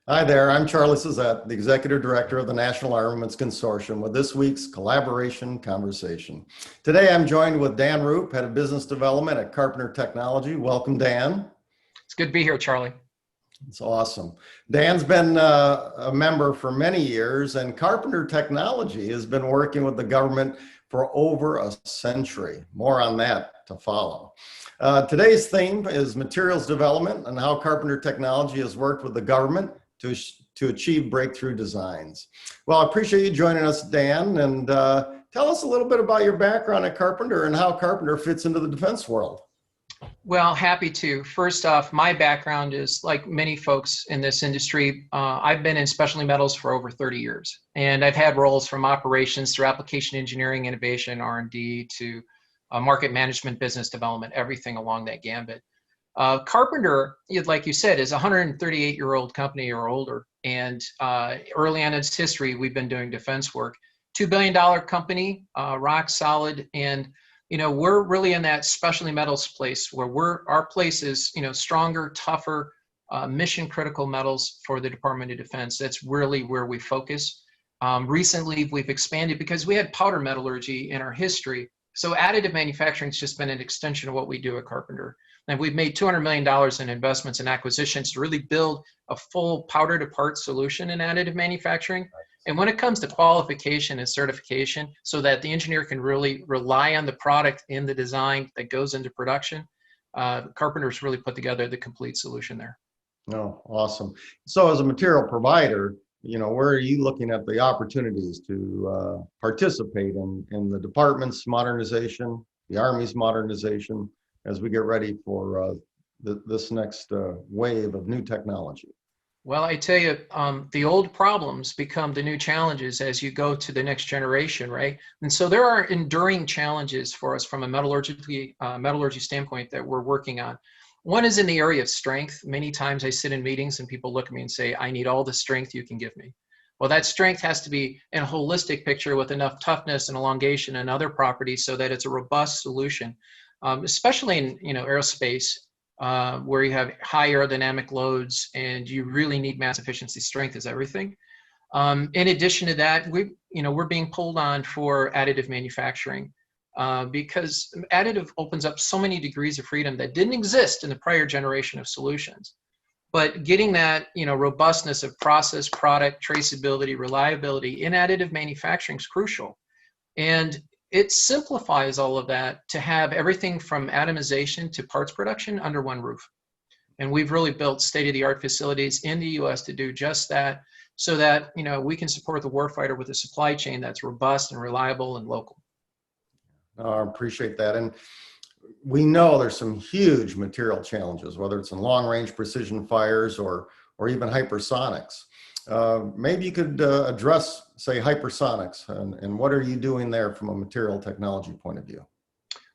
Hi there, I'm Charlie Zisette, the Executive Director of the National Armaments Consortium with this week's Collaboration Conversation. Today I'm joined with Dan Roup, Head of Business Development at Carpenter Technology. Welcome, Dan. It's good to be here, Charlie. It's awesome. Dan's been a member for many years, and Carpenter Technology has been working with the government for over a century. More on that to follow. Today's theme is materials development and how Carpenter Technology has worked with the government to achieve breakthrough designs. Well, I appreciate you joining us, Dan, and tell us a little bit about your background at Carpenter and how Carpenter fits into the defense world. Well, happy to. First off, my background is like many folks in this industry. I've been in specialty metals for over 30 years, and I've had roles from operations through application engineering, innovation, R&D to market management, business development, everything along that gambit. Carpenter, like you said, is a 138-year-old company or older, and early on in its history, we've been doing defense work. $2 billion company, rock solid, and we're really in that specialty metals place where our place is stronger, tougher, mission critical metals for the Department of Defense. That's really where we focus. Recently, we've expanded because we had powder metallurgy in our history. So additive manufacturing has just been an extension of what we do at Carpenter. And we've made $200 million in investments and acquisitions to really build a full powder to part solution in additive manufacturing. And when it comes to qualification and certification, so that the engineer can really rely on the product in the design that goes into production, Carpenter's really put together the complete solution there. Oh, awesome. So as a material provider, where are you looking at the opportunities to participate in the department's modernization, the Army's modernization, as we get ready for this next wave of new technology? Well, I tell you, the old problems become the new challenges as you go to the next generation, right? And so there are enduring challenges for us from a metallurgy standpoint that we're working on. One is in the area of strength. Many times I sit in meetings and people look at me and say, I need all the strength you can give me. Well, that strength has to be in a holistic picture with enough toughness and elongation and other properties so that it's a robust solution, especially in aerospace. Where you have high aerodynamic loads and you really need mass efficiency. Strength is everything. In addition to that, we're being pulled on for additive manufacturing because additive opens up so many degrees of freedom that didn't exist in the prior generation of solutions. But getting that robustness of process, product, traceability, reliability in additive manufacturing is crucial. And it simplifies all of that to have everything from atomization to parts production under one roof. And we've really built state-of-the-art facilities in the US to do just that so that we can support the warfighter with a supply chain that's robust and reliable and local. I appreciate that. And we know there's some huge material challenges, whether it's in long-range precision fires or even hypersonics. Maybe you could address, say, hypersonics, and what are you doing there from a material technology point of view?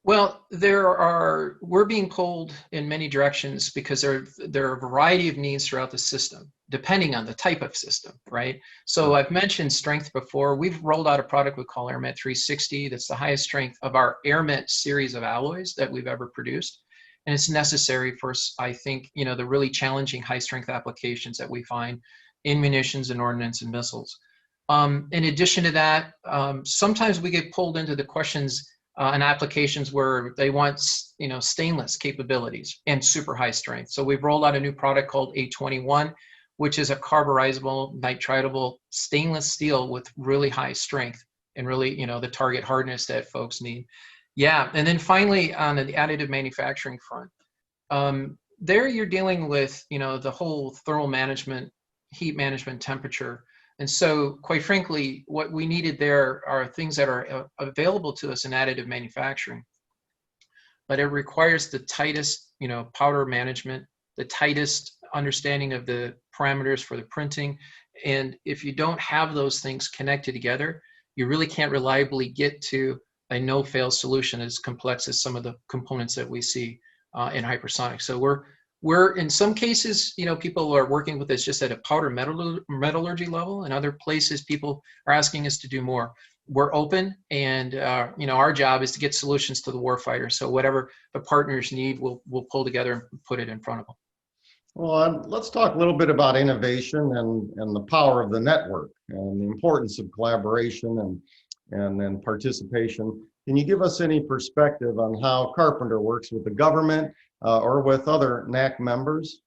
Well, we're being pulled in many directions because there are a variety of needs throughout the system, depending on the type of system, right? So I've mentioned strength before. We've rolled out a product we call AirMet 360. That's the highest strength of our AirMet series of alloys that we've ever produced. And it's necessary for, I think, the really challenging high strength applications that we find in munitions and ordnance and missiles. In addition to that, sometimes we get pulled into the questions and applications where they want stainless capabilities and super high strength. So we've rolled out a new product called A21, which is a carburizable, nitridable stainless steel with really high strength and really the target hardness that folks need. Yeah, and then finally on the additive manufacturing front, there you're dealing with the whole thermal management, heat management, temperature. And so, quite frankly, what we needed there are things that are available to us in additive manufacturing. But it requires the tightest, powder management, the tightest understanding of the parameters for the printing. And if you don't have those things connected together, you really can't reliably get to a no-fail solution as complex as some of the components that we see in hypersonics. So we're in some cases, people are working with us just at a powder metallurgy level. In other places, people are asking us to do more. We're open, and our job is to get solutions to the warfighter. So whatever the partners need, we'll pull together and put it in front of them. Well, let's talk a little bit about innovation and the power of the network and the importance of collaboration and then participation. Can you give us any perspective on how Carpenter works with the government or with other NAC members?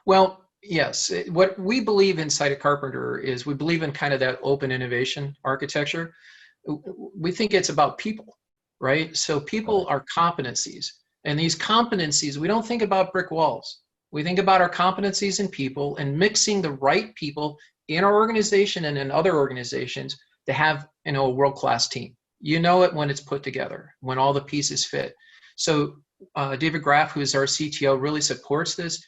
Well, yes. What we believe inside of Carpenter is we believe in kind of that open innovation architecture. We think it's about people, right? So people are competencies. And these competencies, we don't think about brick walls. We think about our competencies in people and mixing the right people in our organization and in other organizations to have, a world-class team. You know it when it's put together, when all the pieces fit. So David Graff, who is our CTO, really supports this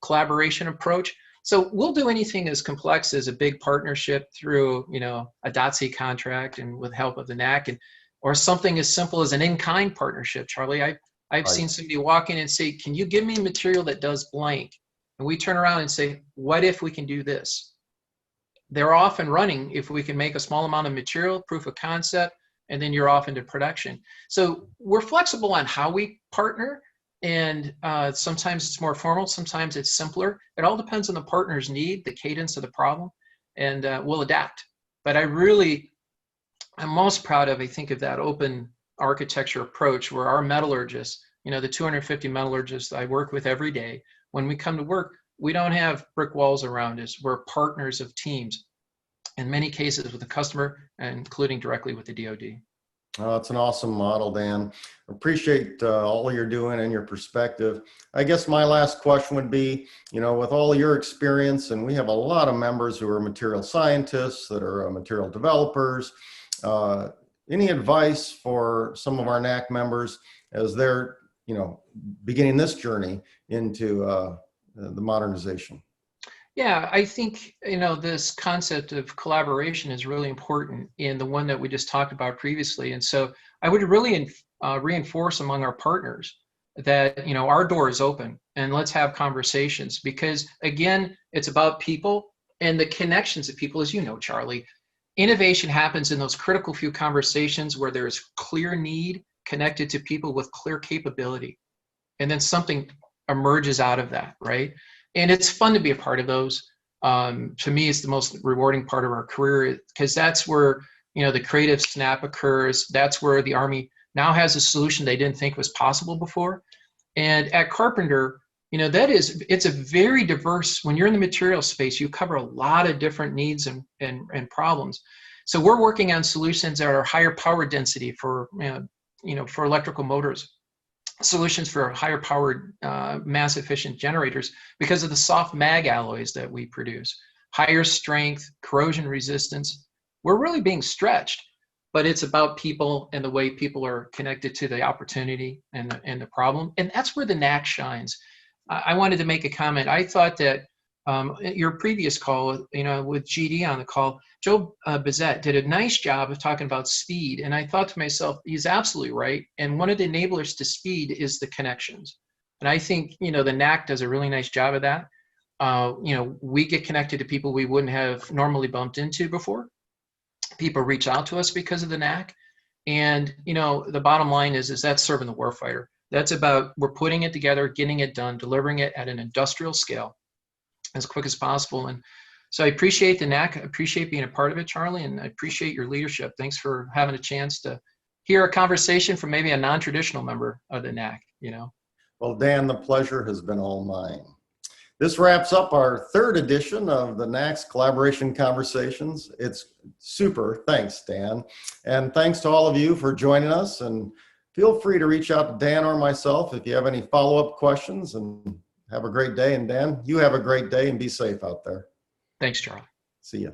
collaboration approach. So we'll do anything as complex as a big partnership through, a DOTC contract and with help of the NAC, or something as simple as an in-kind partnership. Charlie, I've seen somebody walk in and say, "Can you give me material that does blank?" And we turn around and say, "What if we can do this?" They're off and running if we can make a small amount of material, proof of concept, and then you're off into production. So we're flexible on how we partner. And sometimes it's more formal, sometimes it's simpler. It all depends on the partner's need, the cadence of the problem, and we'll adapt. But I'm most proud of, I think, of that open architecture approach where our metallurgists, the 250 metallurgists I work with every day, when we come to work, we don't have brick walls around us. We're partners of teams, in many cases with the customer, including directly with the DoD. Oh, it's an awesome model, Dan. Appreciate all you're doing and your perspective. I guess my last question would be, with all your experience, and we have a lot of members who are material scientists, that are material developers, any advice for some of our NAC members as they're, beginning this journey into the modernization? Yeah, I think, this concept of collaboration is really important, in the one that we just talked about previously. And so I would really reinforce among our partners that, our door is open and let's have conversations, because again, it's about people and the connections of people. As you know, Charlie, innovation happens in those critical few conversations where there's clear need connected to people with clear capability. And then something emerges out of that, right? And it's fun to be a part of those. To me, it's the most rewarding part of our career, because that's where, the creative snap occurs. That's where the Army now has a solution they didn't think was possible before. And at Carpenter, it's a very diverse, when you're in the material space, you cover a lot of different needs and problems. So we're working on solutions that are higher power density for, for electrical motors, solutions for higher powered mass efficient generators because of the soft mag alloys that we produce, higher strength, corrosion resistance. We're really being stretched, but it's about people and the way people are connected to the opportunity and the problem. And that's where the NAC shines. I wanted to make a comment. I thought that your previous call, with GD on the call, Joe Zisette did a nice job of talking about speed. And I thought to myself, he's absolutely right. And one of the enablers to speed is the connections. And I think, the NAC does a really nice job of that. We get connected to people we wouldn't have normally bumped into before. People reach out to us because of the NAC. And, the bottom line is that's serving the warfighter. That's about, we're putting it together, getting it done, delivering it at an industrial scale as quick as possible. And so I appreciate the NAC. I appreciate being a part of it, Charlie, and I appreciate your leadership. Thanks for having a chance to hear a conversation from maybe a non-traditional member of the NAC, Well, Dan, the pleasure has been all mine. This wraps up our third edition of the NAC's Collaboration Conversations. It's super. Thanks, Dan. And thanks to all of you for joining us. And feel free to reach out to Dan or myself if you have any follow-up questions. And have a great day. And Dan, you have a great day and be safe out there. Thanks, Charlie. See ya.